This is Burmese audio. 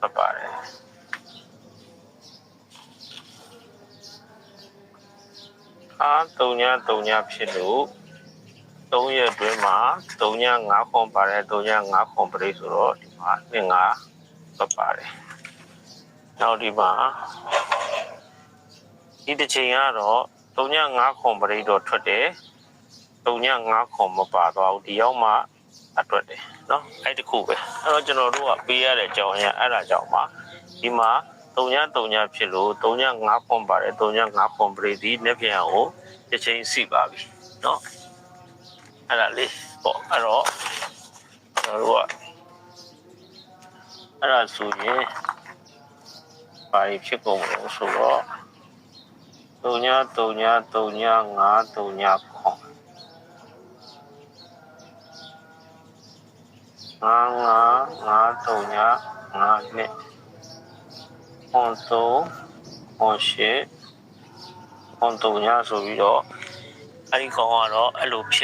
ထွက်ပါတယ်3ညဖြစ်လို့3ရက်အတွင်းမှာ3ည5ခွန်ပါတယ်3ည5ခွန်ပရိဆိုတော့ဒီမှာ2 5ထွက်ပါတယ်နောက်ဒီမှာဒီတစ်ချိန်ကတော့3ည5ခွန်ပရိတော့ထွက်တယ်3ည5ခွန်မပါတော့ဘူးဒီရောက်မှအတွက်တယ်เนาะအဲ့တခုပဲအဲ့တော့ကျွန်တော်တို့ကပေးရတဲ့အကြောင်းအရာအဲ့ဒါကြောင့်ပါဒီမှာ3ညဖြစ်လို့3ည5ခွန်ပါတယ်3ည5ခွန်ပရိဒီနှစ်ပြန်ကိုတစ်ချိန်စီပါပြီเนาะအဲ့ဒါလေးပေါ့အဲ့တော့ကျွန်တော်တို့ကအဲ့ဒါဆိုရင်ဘာဖြစ်ကုန်လို့ဆိုတော့3ည5 3ညခွန်5 5 5 3ည5နှစ်ခွန်3ခွန်8ခွန်3ညဆိုပြီးတော့အဲ့ဒီကောင်ကတော့အဲ့လိုဖြ